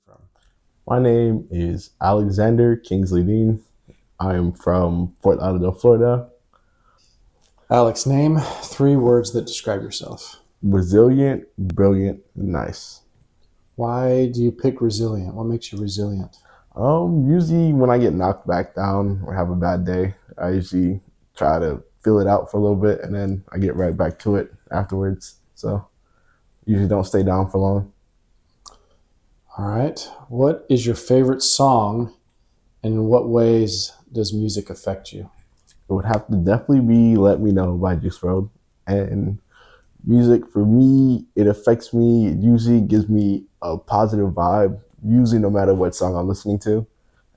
from? My name is Alexander Kingsley Dean. I am from Fort Lauderdale, Florida. Alex, name 3 words that describe yourself. Resilient, brilliant, nice. Why do you pick resilient? What makes you resilient? Usually when I get knocked back down or have a bad day, I usually try to feel it out for a little bit and then I get right back to it afterwards. So usually don't stay down for long. All right. What is your favorite song and in what ways does music affect you? It would have to definitely be Let Me Know by Juice WRLD. And music for me, it affects me. It usually gives me a positive vibe, usually no matter what song I'm listening to.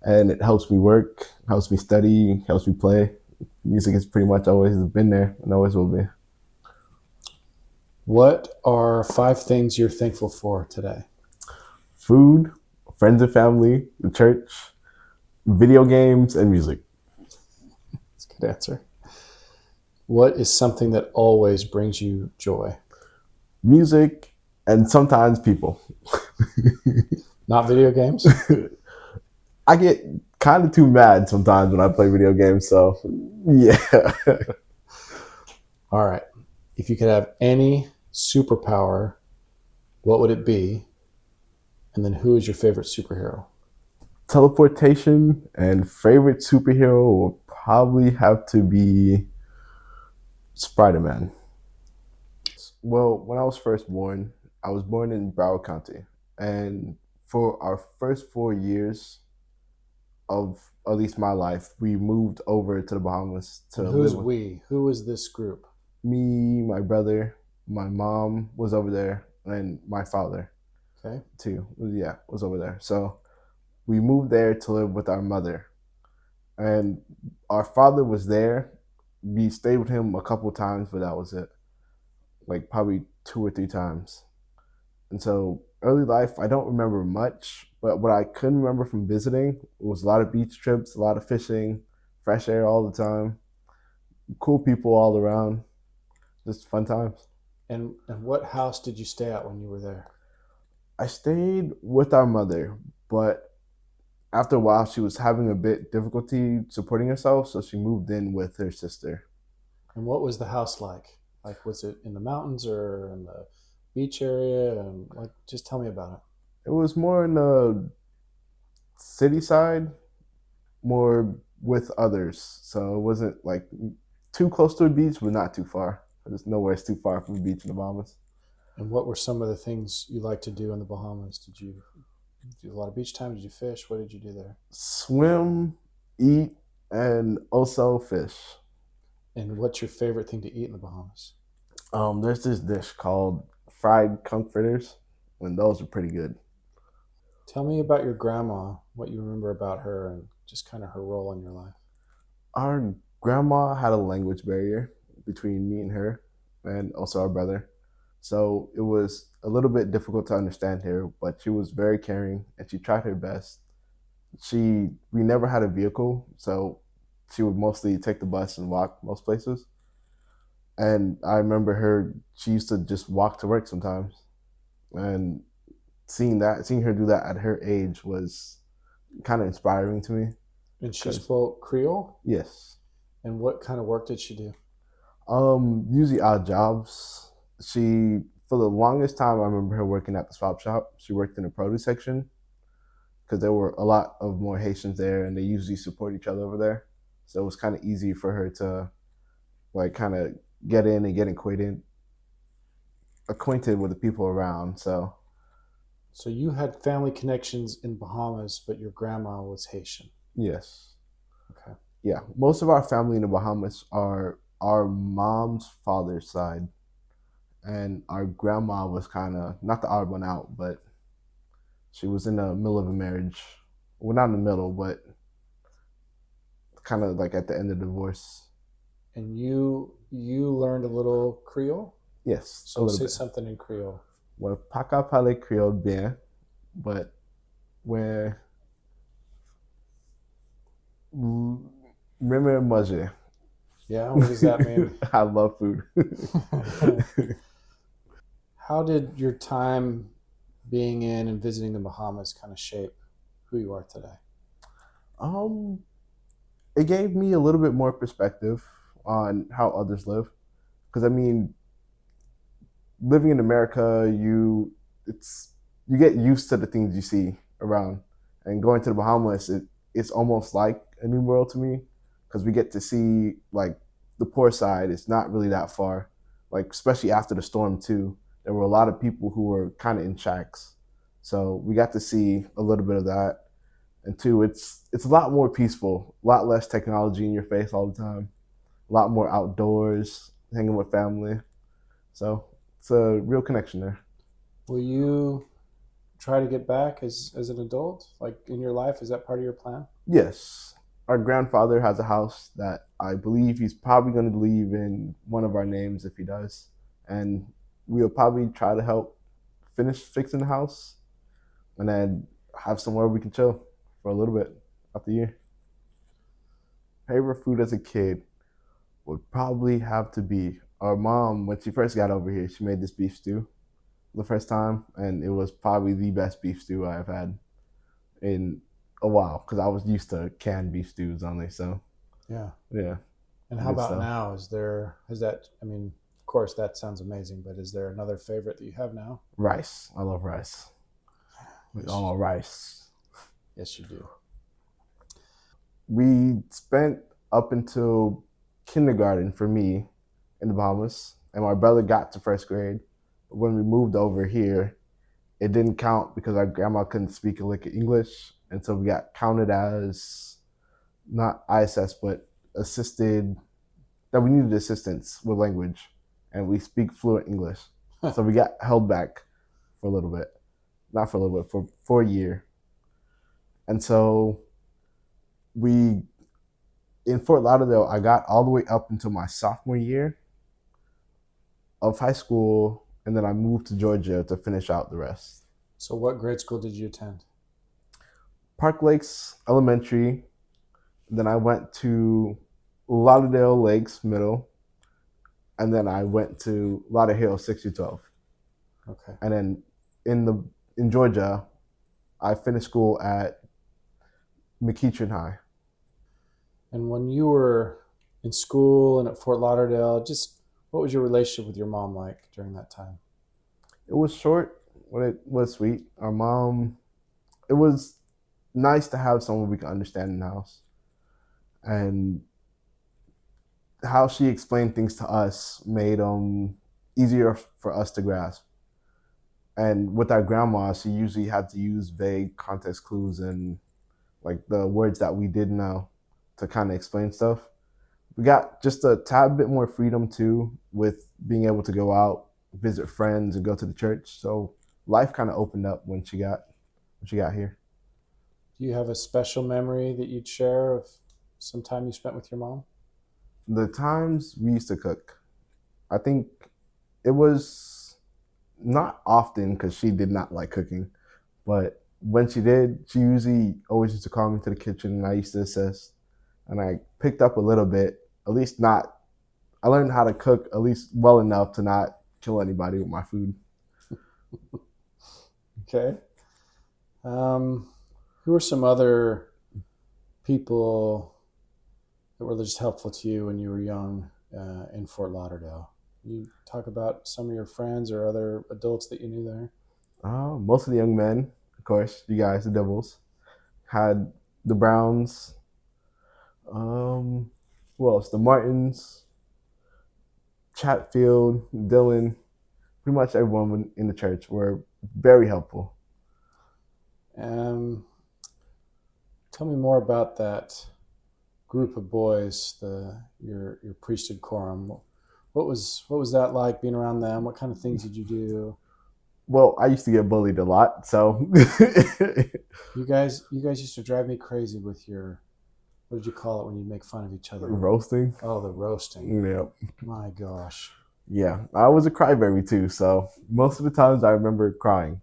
And it helps me work, helps me study, helps me play. Music has pretty much always been there and always will be. What are 5 things you're thankful for today? Food, friends and family, the church, video games, and music. That's a good answer. What is something that always brings you joy? Music and sometimes people. Not video games? I get kind of too mad sometimes when I play video games, so yeah. All right. If you could have any superpower, what would it be? And then who is your favorite superhero? Teleportation and favorite superhero will probably have to be Spider-Man. Well, when I was first born, I was born in Broward County, and for our first 4 years of at least my life, we moved over to the Bahamas And to live who's with we? Who is this group? me, my brother, my mom was over there, and my father Okay. too. Yeah, was over there. So we moved there to live with our mother, and our father was there. We stayed with him a couple times, but that was it. Like probably 2 or 3 times. And so early life, I don't remember much, but what I could remember from visiting was a lot of beach trips, a lot of fishing, fresh air all the time, cool people all around, just fun times. And what house did you stay at when you were there? I stayed with our mother, but after a while, she was having a bit difficulty supporting herself, so she moved in with her sister. And what was the house like? Like, was it in the mountains or in the beach area? And like, just tell me about it. It was more in the city side, more with others, so it wasn't like too close to a beach, but not too far. There's nowhere it's too far from the beach in the Bahamas. And what were some of the things you like to do in the Bahamas? Did you do a lot of beach time? Did you fish? What did you do there? Swim, eat, and also fish. And what's your favorite thing to eat in the Bahamas? There's this dish called fried comforters, and those are pretty good. Tell me about your grandma, what you remember about her, and just kind of her role in your life. Our grandma had a language barrier between me and her, and also our brother. So it was a little bit difficult to understand her, but she was very caring and she tried her best. We never had a vehicle, so she would mostly take the bus and walk most places. And I remember her; she used to just walk to work sometimes, and seeing her do that at her age was kind of inspiring to me. And she Because spoke Creole? yes, And what kind of work did she do? usually odd jobs. She for the longest time I remember her working at the swap shop. She worked in the produce section because there were a lot of more Haitians there, and they usually support each other over there. So it was kind of easy for her to like kind of get in and get acquainted with the people around. So So you had family connections in Bahamas, but your grandma was Haitian. yes, Okay. yeah, most of our family in the Bahamas are our mom's father's side, and our grandma was kind of not the odd one out, but she was in the middle of a marriage. Well, not in the middle, but kind of like at the end of the divorce. And you learned a little Creole? Yes, a So little say bit. something in Creole. Well, Paca parle Creole bien, but when Remember manger. Yeah, what does that mean? I love food. How did your time being in and visiting the Bahamas kind of shape who you are today? Um, it gave me a little bit more perspective on how others live. Because I mean, living in America, you get used to the things you see around, and going to the Bahamas, it's almost like a new world to me because we get to see like the poor side. It's not really that far, like especially after the storm too. There were a lot of people who were kind of in shacks, so we got to see a little bit of that. And two, it's a lot more peaceful, a lot less technology in your face all the time, a lot more outdoors, hanging with family. So it's a real connection there. Will you try to get back as an adult, like in your life? Is that part of your plan? Yes, our grandfather has a house that I believe he's probably going to leave in one of our names if he does, and we'll probably try to help finish fixing the house, and then have somewhere we can chill for a little bit after the year. Favorite food as a kid would probably have to be our mom when she first got over here. She made this beef stew the first time, and it was probably the best beef stew I've had in a while because I was used to canned beef stews only. So Yeah. yeah, And how good about stuff. now? Has that, I mean, of course, that sounds amazing, but is there another favorite that you have now? Rice, I love rice. Yes, Oh, rice. yes, you do. We spent up until kindergarten for me in the Bahamas, and my brother got to first grade. But when we moved over here, it didn't count because our grandma couldn't speak a lick of English, and so we got counted as not ISS but assisted, that we needed assistance with language, and we speak fluent English. So we got held back for a little bit, not for a little bit, for a year, and so we in Fort Lauderdale, I got all the way up until my sophomore year of high school, and then I moved to Georgia to finish out the rest. So, what grade school did you attend? Park Lakes Elementary, then I went to Lauderdale Lakes Middle, and then I went to Lauderhill 6 to 12. Okay. And then in the in Georgia, I finished school at McEachern High. And when you were in school and at Fort Lauderdale, just what was your relationship with your mom like during that time? It was short, but it was sweet. Our mom, it was nice to have someone we could understand in the house. And how she explained things to us made them easier for us to grasp. And with our grandma, she usually had to use vague context clues and like the words that we did know to kind of explain stuff. We got just a tad bit more freedom too with being able to go out, visit friends, and go to the church. So life kind of opened up when she got here. Do you have a special memory that you'd share of some time you spent with your mom? The times we used to cook, I think it was not often because she did not like cooking, but when she did, she usually always used to call me to the kitchen and I used to assist. And I picked up a little bit, at least not, I learned how to cook at least well enough to not kill anybody with my food. Okay. Who are some other people that were just helpful to you when you were young in Fort Lauderdale? Can you talk about some of your friends or other adults that you knew there? Most of the young men, of course, you guys, the Dibbles, had the Browns. Um, who else? The Martins, Chatfield, Dylan, pretty much everyone in the church were very helpful. Um, Tell me more about that group of boys, your priesthood quorum. What was that like being around them? What kind of things did you do? Well, I used to get bullied a lot, so You guys used to drive me crazy with your, what did you call it when you make fun of each other? roasting. Oh, the roasting. Yeah, My gosh. yeah. I was a crybaby too, so most of the times I remember crying.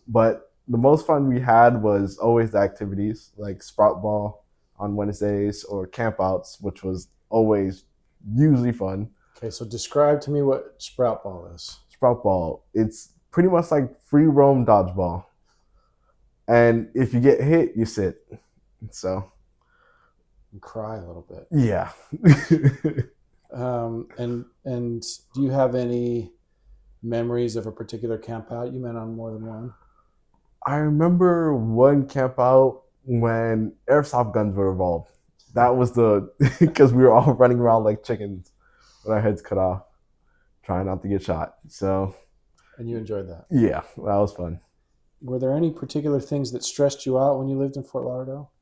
But the most fun we had was always the activities like sprout ball on Wednesdays or campouts, which was always usually fun. Okay, so describe to me what sprout ball is. Sprout ball, it's pretty much like free roam dodgeball. And if you get hit, you sit. So And cry a little bit. yeah. And do you have any memories of a particular camp out? You went on more than one. I remember one camp out when airsoft guns were involved. That was the because we were all running around like chickens with our heads cut off, trying not to get shot. So And you enjoyed that. yeah, that was fun. Were there any particular things that stressed you out when you lived in Fort Lauderdale?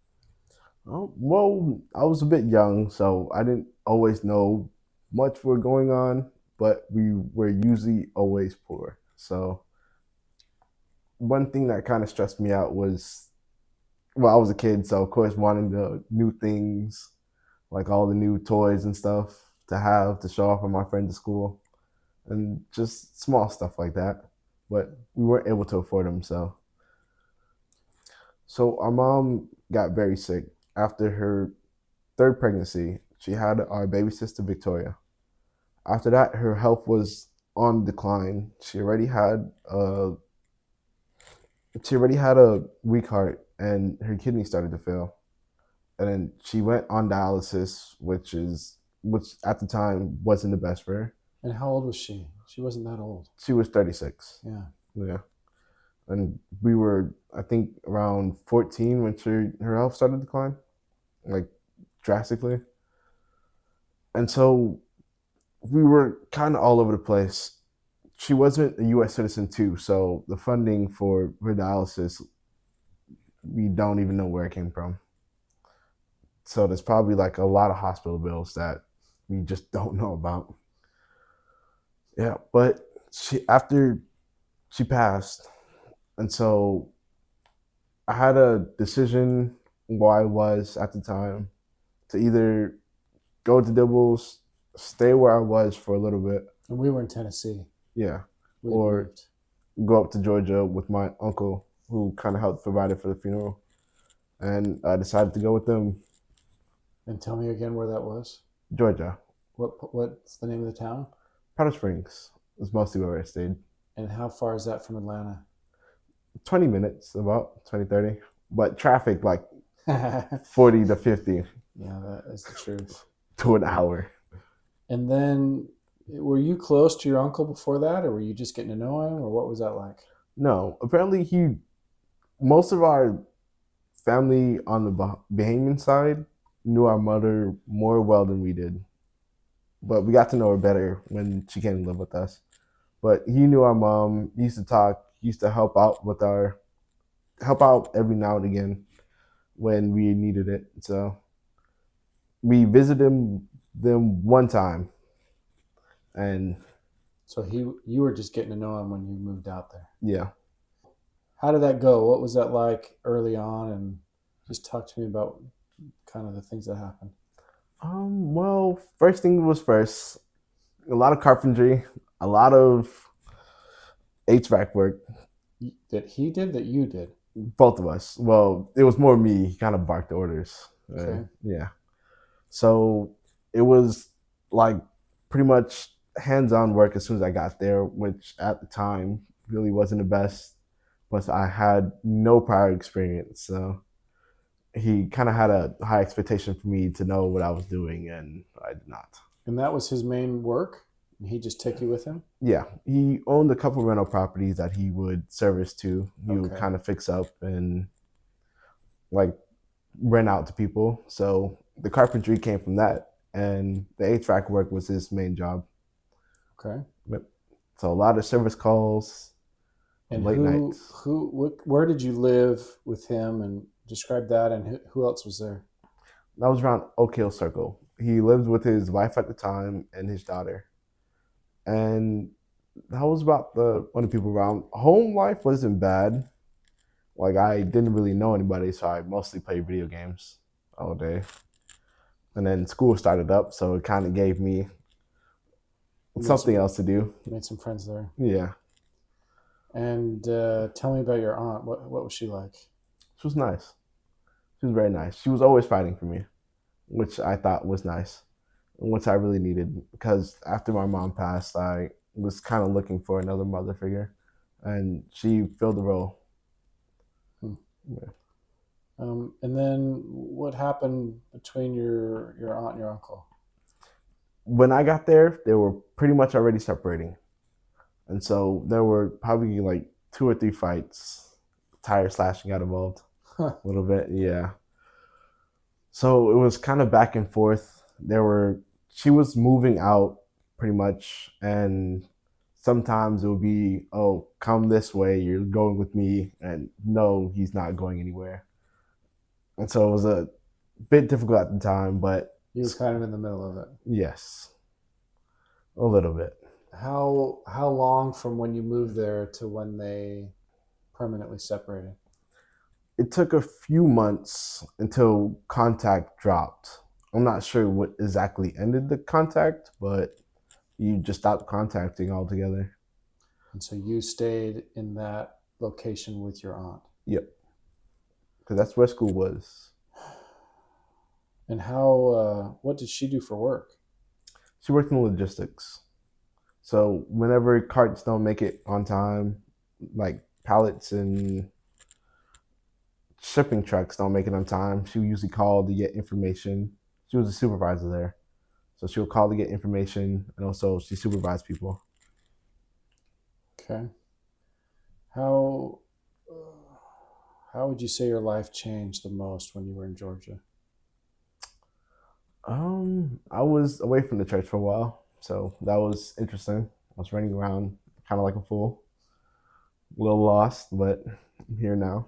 Well, I was a bit young, so I didn't always know much were going on, but we were usually always poor. So one thing that kind of stressed me out was, well, I was a kid, so of course wanting the new things, like all the new toys and stuff to have to show off with my friends at school, and just small stuff like that. But we weren't able to afford them, so our mom got very sick after her third pregnancy. She had our baby sister Victoria. After that, her health was on decline. She already had a weak heart, and her kidney started to fail. And then she went on dialysis, which at the time wasn't the best for her. And how old was she? She wasn't that old. She was 36. Yeah. Yeah, and we were, I think, around 14 when her health started to decline, like drastically. And so we were kind of all over the place. She wasn't a U.S. citizen too, so the funding for her dialysis, we don't even know where it came from. So there's probably like a lot of hospital bills that we just don't know about. Yeah, but after she passed, and so I had a decision where I was at the time to either go to Dibbles, stay where I was for a little bit, And we were in Tennessee. yeah, We had or moved. go up to Georgia with my uncle who kind of helped provide it for the funeral, and I decided to go with them. And tell me again where that was. Georgia, What's the name of the town? Powder Springs is mostly where I stayed. And how far is that from Atlanta? 20 minutes, about 20-30, but traffic like Yeah, 40 to 50 that is the truth. to an hour. And then, were you close to your uncle before that, or were you just getting to know him, or what was that like? No, apparently most of our family on the Bahamian side knew our mother more well than we did, but we got to know her better when she came to live with us. But he knew our mom. He used to talk. He used to help out every now and again when we needed it. So we visited them one time, and So you were just getting to know him when you moved out there. yeah. How did that go? What was that like early on? And just talk to me about kind of the things that happened. Well, first thing was first. A lot of carpentry, a lot of HVAC work. That he did, that you did. Both of us. Well, it was more me. He kind of barked orders. Okay. Yeah. So it was like pretty much hands-on work as soon as I got there, which at the time really wasn't the best. But I had no prior experience, so he kind of had a high expectation for me to know what I was doing, and I did not. And that was his main work. And he just take you with him. Yeah, he owned a couple rental properties that he would service to. He would Okay. kind of fix up and like rent out to people. So the carpentry came from that, and the HVAC work was his main job. Okay. Yep. So a lot of service calls, And late nights. where did you live with him? And describe that. And who else was there? That was around Oak Hill Circle. He lived with his wife at the time and his daughter, and that was about the only people around. Home life wasn't bad. Like I didn't really know anybody, so I mostly played video games all day. And then school started up, so it kind of gave me You made something some else to do. you made some friends there. Yeah, And tell me about your aunt. What was she like? she was nice. She was very nice. She was always fighting for me, which I thought was nice, and which I really needed because after my mom passed, I was kind of looking for another mother figure, and she filled the role. Hmm. Yeah. And then what happened between your aunt and your uncle? When I got there, they were pretty much already separating. And so there were probably like 2 or 3 fights. Tire slashing got involved Huh. a little bit. Yeah. So it was kind of back and forth. She was moving out pretty much. And sometimes it would be, oh, come this way. You're going with me. And no, he's not going anywhere. And so it was a bit difficult at the time, but You were kind of in the middle of it. yes, a little bit. How long from when you moved there to when they permanently separated? It took a few months until contact dropped. I'm not sure what exactly ended the contact, but you just stopped contacting altogether. And so you stayed in that location with your aunt. Yep, because that's where school was. And how? What did she do for work? She worked in logistics. So whenever carts don't make it on time, like pallets and shipping trucks don't make it on time, she would usually call to get information. She was a supervisor there. So she would call to get information, and also she supervised people. Okay. How how would you say your life changed the most when you were in Georgia? I was away from the church for a while, so that was interesting. I was running around kind of like a fool, a little lost, but I'm here now.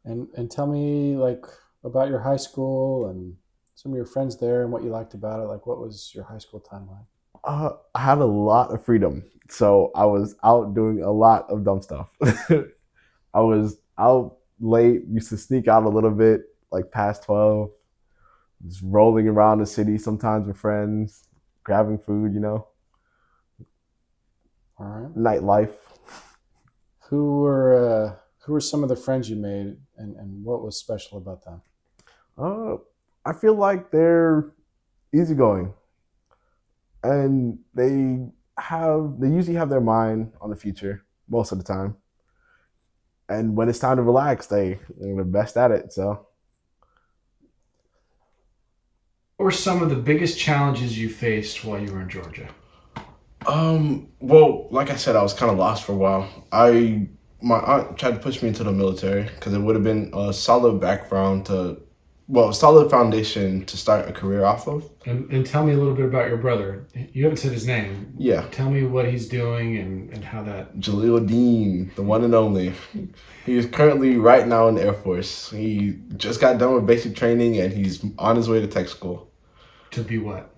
And tell me like about your high school and some of your friends there and what you liked about it. Like what was your high school time like? I had a lot of freedom, so I was out doing a lot of dumb stuff. I was out late, used to sneak out a little bit, like past 12, just rolling around the city sometimes with friends, grabbing food, All right. nightlife. Who were some of the friends you made and what was special about them? Uh, I feel like they're easygoing, and they usually have their mind on the future most of the time. And when it's time to relax, they're the best at it. So, What were some of the biggest challenges you faced while you were in Georgia? well, like I said, I was kind of lost for a while. My aunt tried to push me into the military because it would have been a solid background a solid foundation to start a career off of. And tell me a little bit about your brother. You haven't said his name. Yeah, Tell me what he's doing and how that Jaleel Dean, the one and only. He is currently right now in the Air Force. He just got done with basic training and he's on his way to tech school. to be what?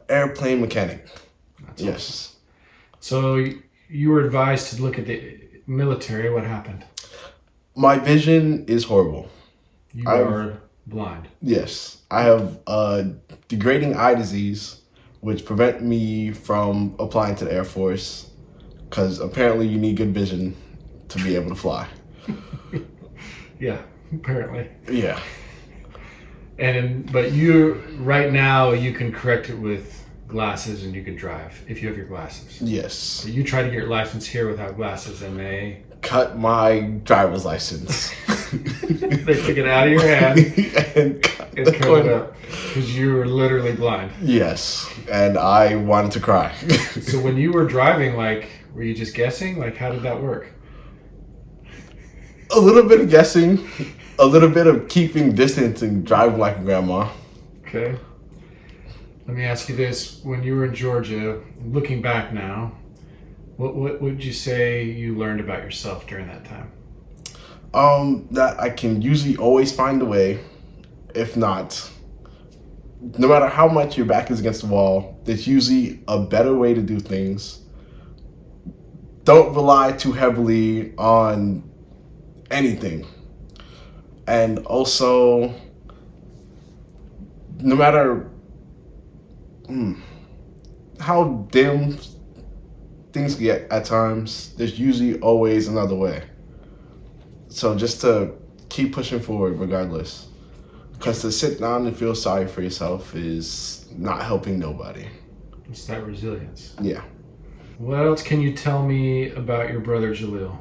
Airplane mechanic. That's awesome. Yes. So you were advised to look at the military. What happened? My vision is horrible. You I've are blind. Yes, I have degrading eye disease, which prevent me from applying to the Air Force because apparently you need good vision to be able to fly. Yeah, apparently. Yeah. But you right now you can correct it with glasses and you can drive if you have your glasses. Yes. So you try to get your license here without glasses and they Cut my driver's license. they took it out of your hand and cut and the cut it corner. up because you were literally blind. Yes, and I wanted to cry. So when you were driving, like, were you just guessing? Like, how did that work? A little bit of guessing, a little bit of keeping distance and driving like a grandma. Okay. Let me ask you this: when you were in Georgia, looking back now, what would you say you learned about yourself during that time? That I can usually always find a way. If not, no matter how much your back is against the wall, there's usually a better way to do things. Don't rely too heavily on anything. And also, no matter how dim things get at times, there's usually always another way. So just to keep pushing forward regardless. Because to sit down and feel sorry for yourself is not helping nobody. It's that resilience. Yeah. What else can you tell me about your brother Jaleel?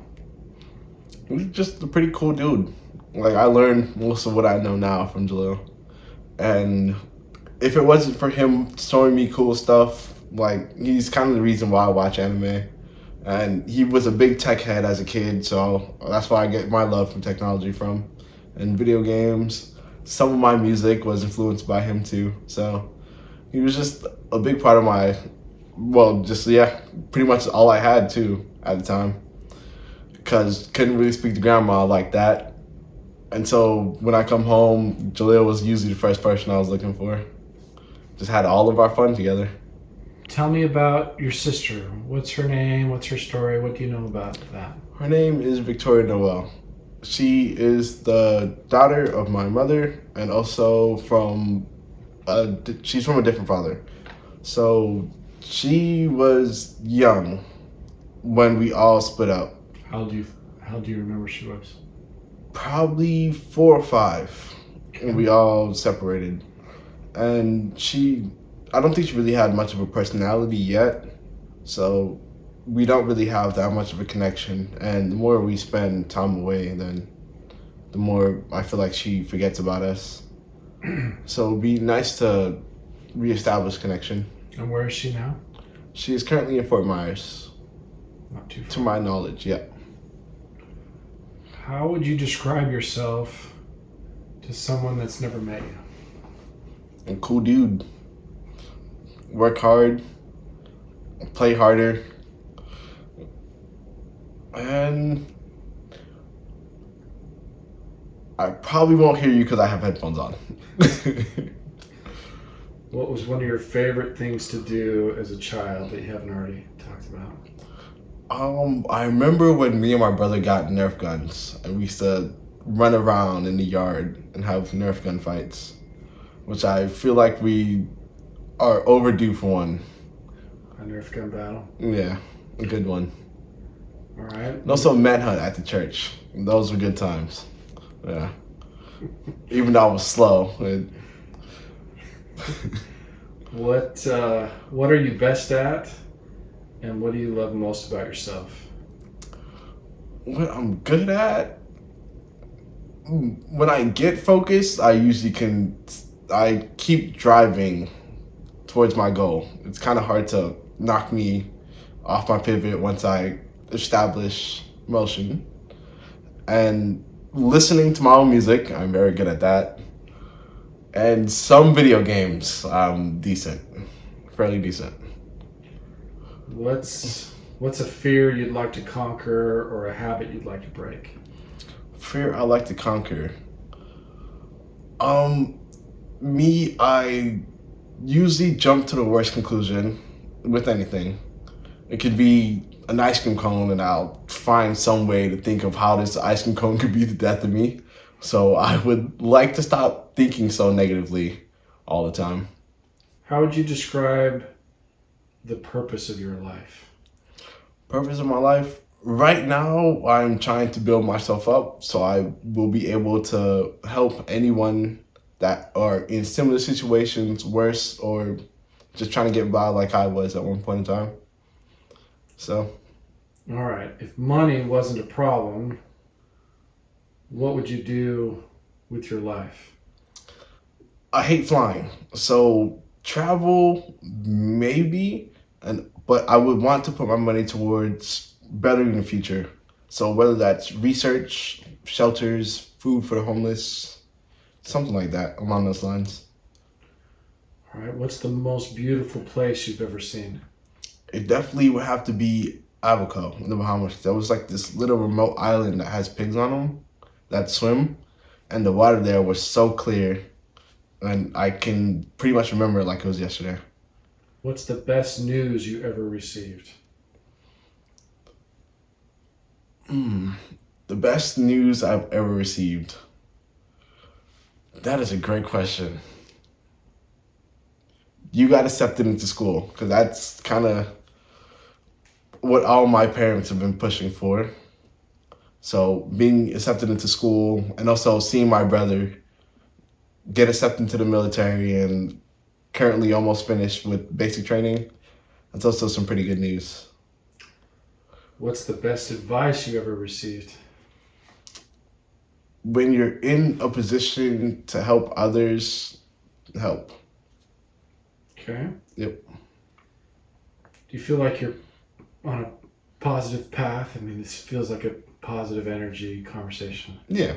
He was just a pretty cool dude. Like I learned most of what I know now from Jalil, and if it wasn't for him showing me cool stuff, like he's kind of the reason why I watch anime. And he was a big tech head as a kid, so that's why I get my love from technology from. And video games, some of my music was influenced by him too. So he was just a big part of my, well, just yeah, pretty much all I had too at the time. Because couldn't really speak to grandma like that. And so when I come home, Jaleel was usually the first person I was looking for. Just had all of our fun together. Tell me about your sister. What's her name? What's her story? What do you know about that? Her name is Victoria Noel. She is the daughter of my mother, and also she's from a different father. So she was young when we all split up. How do you remember she was? Probably 4 or 5 Okay. when we all separated. And I don't think she really had much of a personality yet. So we don't really have that much of a connection. And the more we spend time away, then the more I feel like she forgets about us. So it'd be nice to reestablish connection. And where is she now? She is currently in Fort Myers, Not too to far. my knowledge, yeah. How would you describe yourself to someone that's never met you? A cool dude. Work hard, play harder, and I probably won't hear you because I have headphones on. What was one of your favorite things to do as a child that you haven't already talked about? I remember when me and my brother got Nerf guns, and we used to run around in the yard and have Nerf gun fights, which I feel like we are overdue for one. A Nerf gun battle. Yeah, a good one. All right. And also manhunt at the church. Those were good times. Yeah. Even though I was slow. What are you best at, and what do you love most about yourself? What I'm good at, when I get focused, I keep driving towards my goal. It's kind of hard to knock me off my pivot once I establish motion. And listening to my own music, I'm very good at that. And some video games, I'm decent, fairly decent. What's a fear you'd like to conquer or a habit you'd like to break? Fear I like to conquer. Um, I usually jump to the worst conclusion with anything. It could be an ice cream cone, and I'll find some way to think of how this ice cream cone could be the death of me. So I would like to stop thinking so negatively all the time. How would you describe the purpose of your life? Purpose of my life? Right now, I'm trying to build myself up so I will be able to help anyone that are in similar situations, worse, or just trying to get by like I was at one point in time. So, All right. If money wasn't a problem, what would you do with your life? I hate flying. So, travel, maybe, but I would want to put my money towards bettering the future. So, whether that's research, shelters, food for the homeless, something like that along those lines. All right. What's the most beautiful place you've ever seen? It definitely would have to be Abaco in the Bahamas. There was like this little remote island that has pigs on them that swim, and the water there was so clear, and I can pretty much remember it like it was yesterday. What's the best news you ever received? The best news I've ever received. That is a great question. You got accepted into school because that's kind of what all my parents have been pushing for. So being accepted into school and also seeing my brother get accepted into the military and currently almost finished with basic training, that's also some pretty good news. What's the best advice you ever received? when you're in a position to help others, help. Okay. Yep. Do you feel like you're on a positive path? I mean, this feels like a positive energy conversation. Yeah.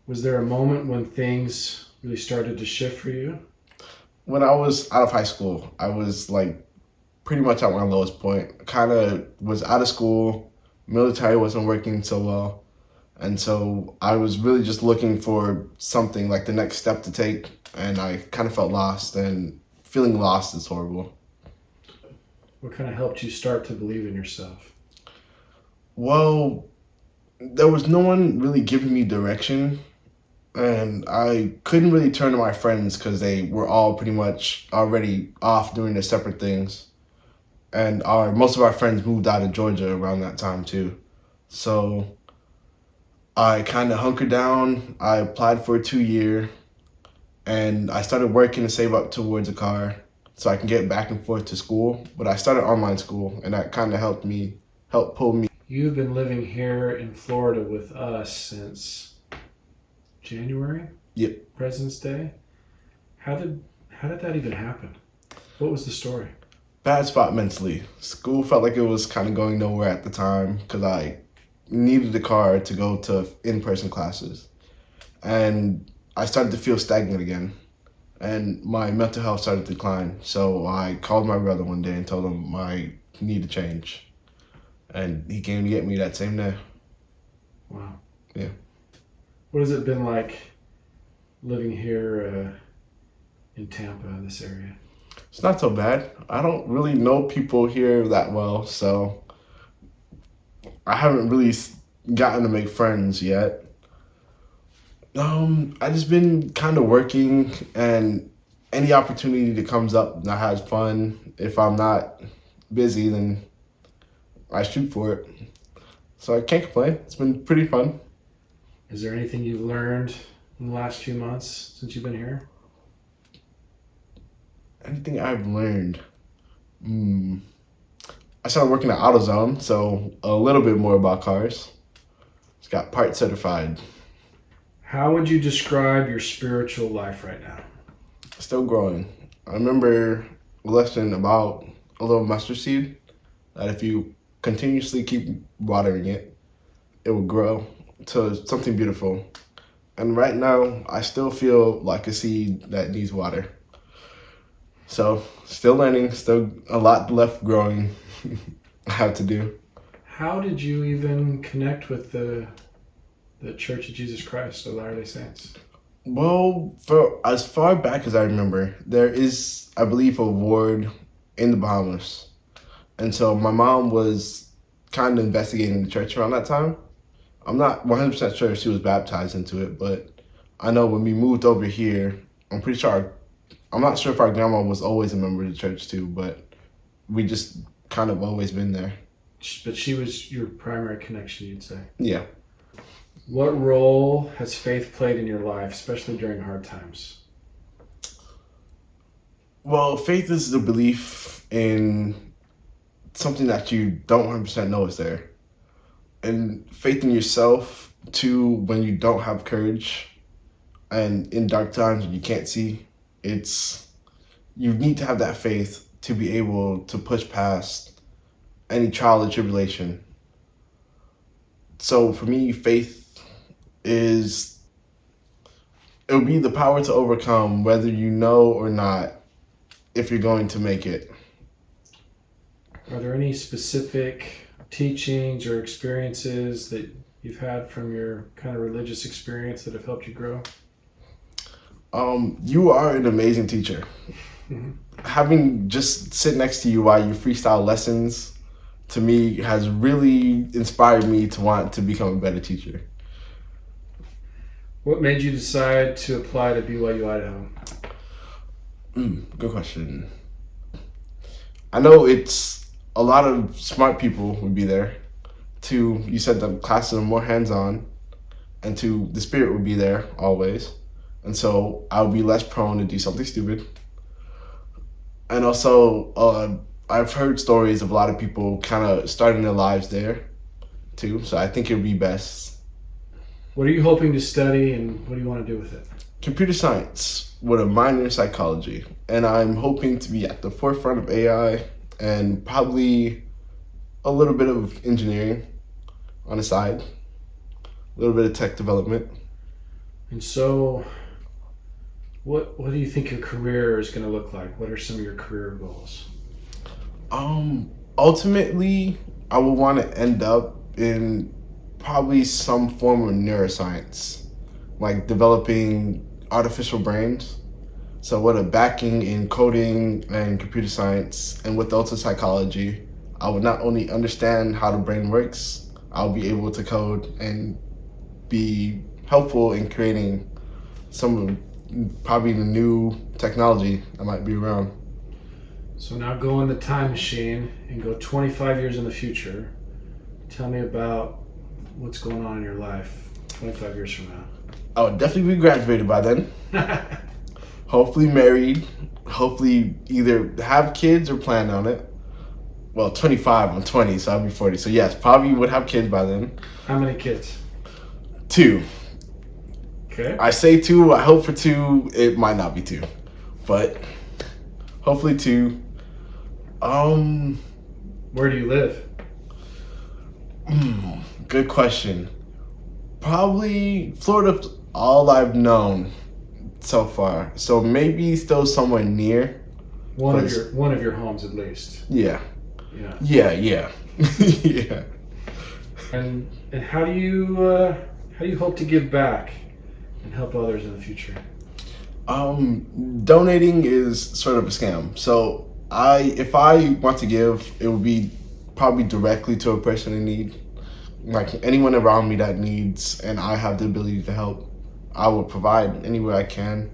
Was there a moment when things really started to shift for you? When I was out of high school, I was like pretty much at my lowest point. Kind of was out of school. Military wasn't working so well. And so I was really just looking for something like the next step to take. And I kind of felt lost, and feeling lost is horrible. What kind of helped you start to believe in yourself? Well, there was no one really giving me direction. And I couldn't really turn to my friends because they were all pretty much already off doing their separate things. And most of our friends moved out of Georgia around that time too. So I kind of hunkered down. I applied for a 2 year, and I started working to save up towards a car so I can get back and forth to school. But I started online school, and that kind of help pull me. You've been living here in Florida with us since January? Yep. President's Day? How did that even happen? What was the story? Bad spot mentally. School felt like it was kind of going nowhere at the time because I needed a car to go to in-person classes. And I started to feel stagnant again. And my mental health started to decline. So I called my brother one day and told him I need to change. And he came to get me that same day. Wow. Yeah. What has it been like living here in Tampa, in this area? It's not so bad. I don't really know people here that well, so I haven't really gotten to make friends yet. I just been kind of working, and any opportunity that comes up that has fun. If I'm not busy, then I shoot for it. So I can't complain. It's been pretty fun. Is there anything you've learned in the last few months since you've been here? Anything I've learned? I started working at AutoZone, so a little bit more about cars. Just got part certified. How would you describe your spiritual life right now? Still growing. I remember a lesson about a little mustard seed that if you continuously keep watering it, it will grow to something beautiful. And right now, I still feel like a seed that needs water. So, still learning, still a lot left growing I have to do. How did you even connect with the Church of Jesus Christ of Latter-day Saints? Well, for as far back as I remember, there is, I believe, a ward in the Bahamas. And so my mom was kind of investigating the church around that time. I'm not 100% sure if she was baptized into it, but I know when we moved over here, I'm not sure if our grandma was always a member of the church too, but we just kind of always been there. But she was your primary connection, you'd say. Yeah. What role has faith played in your life, especially during hard times? Well, faith is the belief in something that you don't 100% know is there. And faith in yourself, too, when you don't have courage and in dark times when you can't see. You need to have that faith to be able to push past any trial or tribulation. So for me, faith it would be the power to overcome whether you know or not if you're going to make it. Are there any specific teachings or experiences that you've had from your kind of religious experience that have helped you grow? You are an amazing teacher. Mm-hmm. Having just sit next to you while you freestyle lessons, to me, has really inspired me to want to become a better teacher. What made you decide to apply to BYU Idaho? Good question. I know it's a lot of smart people would be there. Two, you said the classes are more hands-on. And two, the spirit would be there always. And so I would be less prone to do something stupid. And also, I've heard stories of a lot of people kind of starting their lives there too. So I think it would be best. What are you hoping to study, and what do you want to do with it? Computer science with a minor in psychology, and I'm hoping to be at the forefront of AI and probably a little bit of engineering on the side, a little bit of tech development. And so, what do you think your career is going to look like? What are some of your career goals? Ultimately, I would want to end up in probably some form of neuroscience, like developing artificial brains. So with a backing in coding and computer science and with also psychology, I would not only understand how the brain works, I'll be able to code and be helpful in creating some of probably the new technology that might be around. So now go in the time machine and go 25 years in the future. Tell me about what's going on in your life 25 years from I would definitely be graduated by then, now. hopefully married, hopefully either have kids or plan on it. Well, 25, I'm 20, so I'll be 40. So yes, probably would have kids by then. How many kids? Two. Okay. I say two, I hope for two, it might not be two. But hopefully two. Um, Where do you live? Good question. Probably Florida, all I've known so far. So maybe still somewhere near. One of your homes at least. Yeah, Yeah. yeah. Yeah. And how do you hope to give back and help others in the future? Donating is sort of a scam. So if I want to give, it would be probably directly to a person in need. Like anyone around me that needs, and I have the ability to help, I will provide any way I can.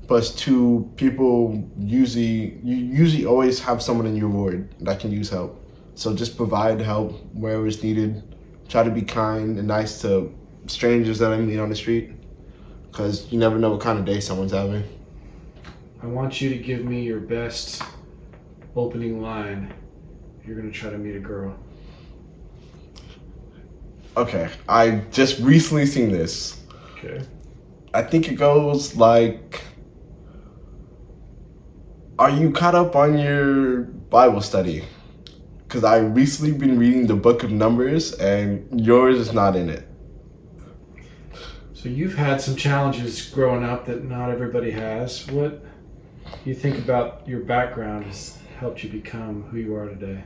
Plus, two people you usually always have someone in your ward that can use help. So just provide help wherever it's needed. Try to be kind and nice to strangers that I meet on the street, because you never know what kind of day someone's having. I want you to give me your best opening line if you're going to try to meet a girl. Okay, I just recently seen this. Okay. I think it goes like, "Are you caught up on your Bible study?" Because I recently been reading the Book of Numbers, and yours is not in it. So you've had some challenges growing up that not everybody has. What do you think about your background has helped you become who you are today?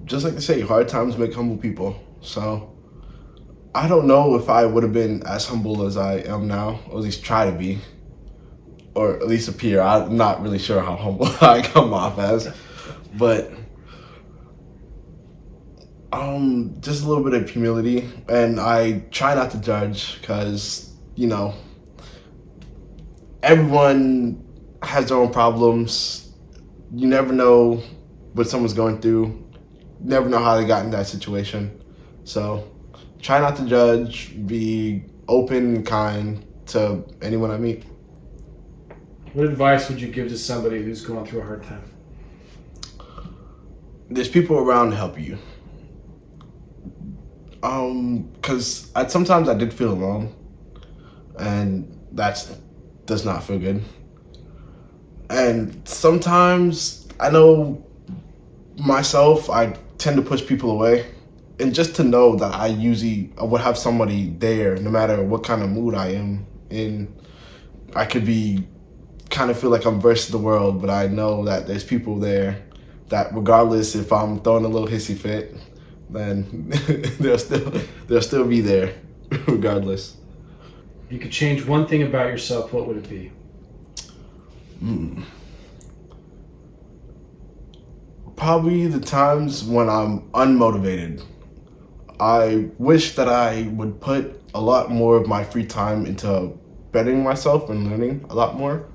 Just like they say, hard times make humble people. So I don't know if I would have been as humble as I am now, or at least try to be, or at least appear. I'm not really sure how humble I come off as, but just a little bit of humility, and I try not to judge because everyone has their own problems. You never know what someone's going through. You never know how they got in that situation. So try not to judge. Be open and kind to anyone I meet. What advice would you give to somebody who's going through a hard time? There's people around to help you. Because sometimes I did feel alone, and that does not feel good. And sometimes I know myself, I tend to push people away. And just to know that I would have somebody there, no matter what kind of mood I am in. I could be kind of feel like I'm versus the world, but I know that there's people there that regardless if I'm throwing a little hissy fit, then they'll still be there regardless. If you could change one thing about yourself, what would it be? Probably the times when I'm unmotivated. I wish that I would put a lot more of my free time into bettering myself and learning a lot more.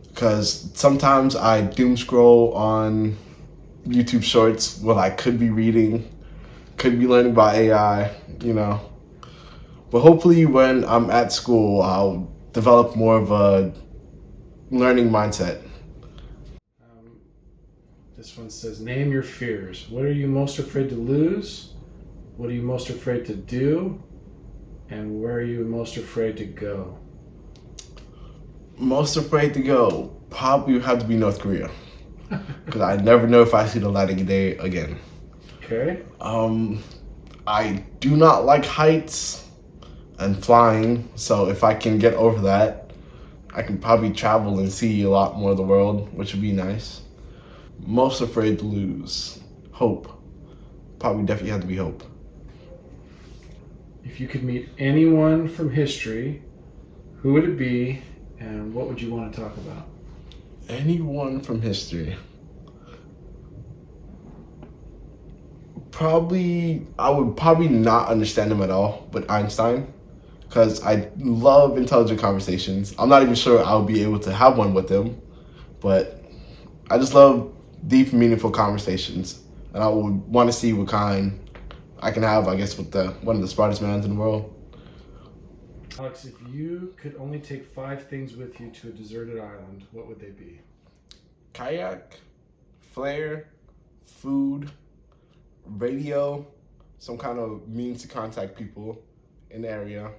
Because sometimes I doom scroll on YouTube Shorts when I could be reading, could be learning about AI. But hopefully, when I'm at school, I'll develop more of a learning mindset. Um, this one says, name your fears. What are you most afraid to lose? What are you most afraid to do? And where are you most afraid to go? Most afraid to go probably would have to be North Korea because I never know if I see the light of day again. Okay. Um, I do not like heights and flying, so if I can get over that, I can probably travel and see a lot more of the world, which would be nice. Most afraid to lose hope. Probably definitely have to be hope. If you could meet anyone from history, who would it be and what would you want to talk about? Anyone from history. Probably, I would probably not understand him at all, but Einstein, because I love intelligent conversations. I'm not even sure I'll be able to have one with him, but I just love deep, meaningful conversations, and I would want to see what kind I can have, I guess, with the one of the smartest minds in the world. Alex, if you could only take 5 things with you to a deserted island, what would they be? Kayak, flare, food, radio, some kind of means to contact people in the area,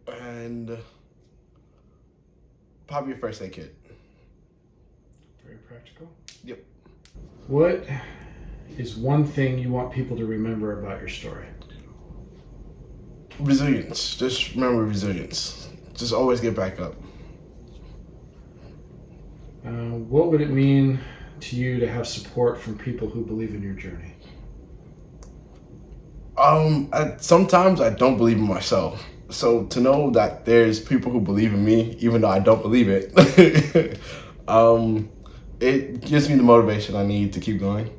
and probably a first aid kit. Very practical. Yep. What is one thing you want people to remember about your story? Resilience. Just remember resilience. Just always get back up. What would it mean to you to have support from people who believe in your journey? Sometimes I don't believe in myself. So to know that there's people who believe in me, even though I don't believe it, it gives me the motivation I need to keep going.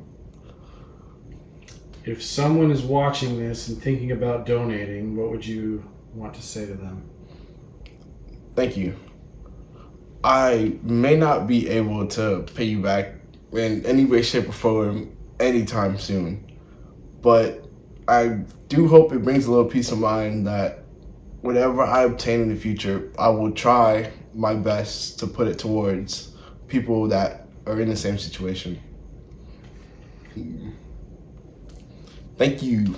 If someone is watching this and thinking about donating, what would you want to say to them? Thank you. I may not be able to pay you back in any way, shape, or form anytime soon, but I do hope it brings a little peace of mind that whatever I obtain in the future, I will try my best to put it towards people that are in the same situation. Thank you.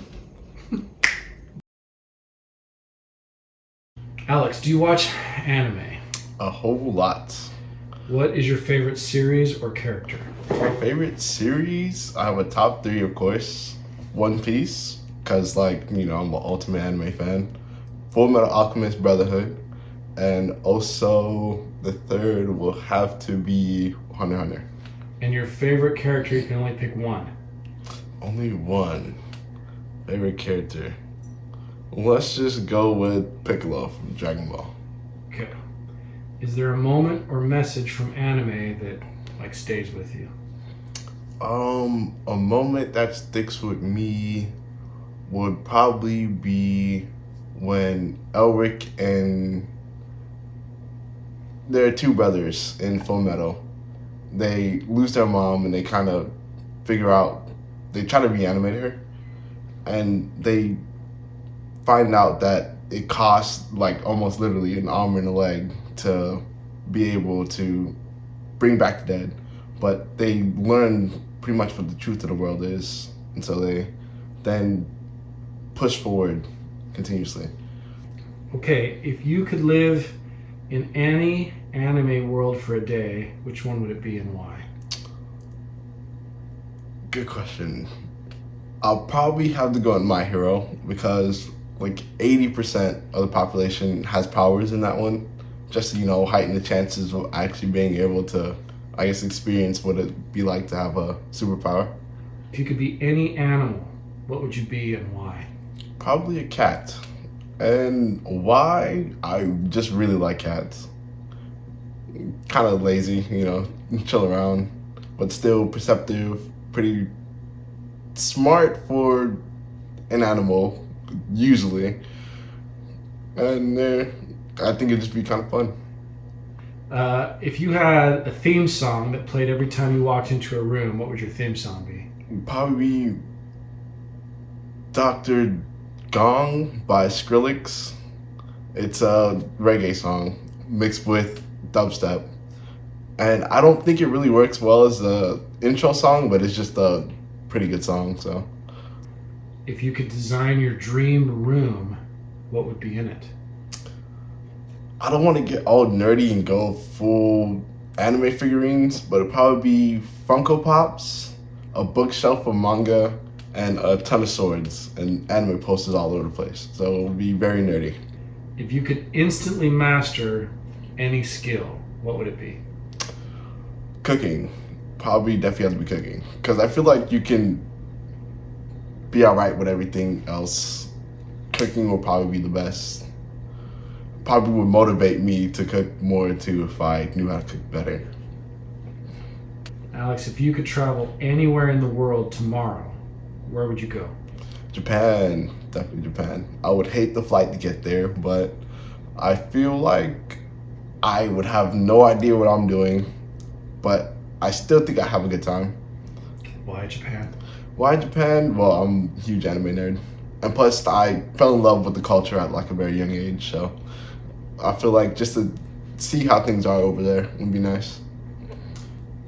Alex, do you watch anime? A whole lot. What is your favorite series or character? My favorite series, I have a top three, of course. One Piece, because, like, I'm an ultimate anime fan. Full Metal Alchemist Brotherhood. And also, the third will have to be Hunter x Hunter. And your favorite character, you can only pick one. Only one. Favorite character. Let's just go with Piccolo from Dragon Ball. Okay. Is there a moment or message from anime that stays with you? A moment that sticks with me would probably be when Elric and there are two brothers in Full Metal. They lose their mom and they kind of figure out, they try to reanimate her, and they find out that it costs like almost literally an arm and a leg to be able to bring back the dead. But they learn pretty much what the truth of the world is, and so they then push forward continuously. Okay, if you could live in any anime world for a day, which one would it be and why? Good question. I'll probably have to go on My Hero because like 80% of the population has powers in that one, just to, heighten the chances of actually being able to, I guess, experience what it'd be like to have a superpower. If you could be any animal, what would you be and why? Probably a cat. And why? I just really like cats. Kind of lazy, chill around, but still perceptive, pretty smart for an animal, usually. And I think it'd just be kind of fun. If you had a theme song that played every time you walked into a room, what would your theme song be? Probably Dr. Gong by Skrillex. It's a reggae song mixed with dubstep. And I don't think it really works well as the intro song, but it's just a pretty good song, so If you could design your dream room, what would be in it? I don't want to get all nerdy and go full anime figurines, but it'd probably be Funko Pops, a bookshelf of manga, and a ton of swords and anime posters all over the place. So it would be very nerdy. If you could instantly master any skill, what would it be? Cooking. Probably definitely have to be cooking. Because I feel like you can be alright with everything else. Cooking will probably be the best. Probably would motivate me to cook more too if I knew how to cook better. Alex, if you could travel anywhere in the world tomorrow, where would you go? Japan, definitely Japan. I would hate the flight to get there, but I feel like I would have no idea what I'm doing, but I still think I have a good time. Why Japan? Why Japan? Well, I'm a huge anime nerd. And plus, I fell in love with the culture at like a very young age, so I feel like just to see how things are over there would be nice.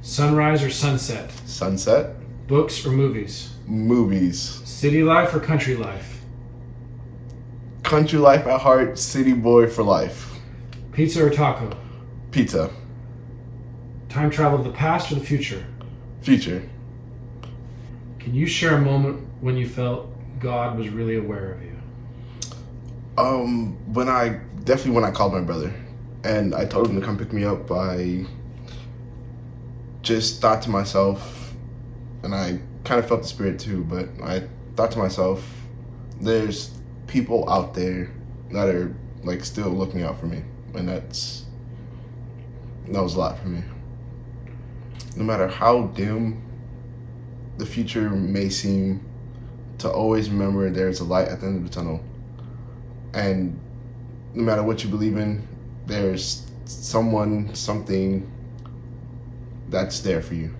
Sunrise or sunset? Sunset, Books or movies? movies, City life or country life? country life at heart, city boy for life. Pizza or taco? Pizza, Time travel to the past or the future? future. Can you share a moment when you felt God was really aware of you? When I called my brother and I told him to come pick me up, I just thought to myself, and I kind of felt the spirit too, but I thought to myself, there's people out there that are like still looking out for me, and that was a lot for me. No matter how dim the future may seem, to always remember there's a light at the end of the tunnel, and no matter what you believe in, there's someone, something that's there for you.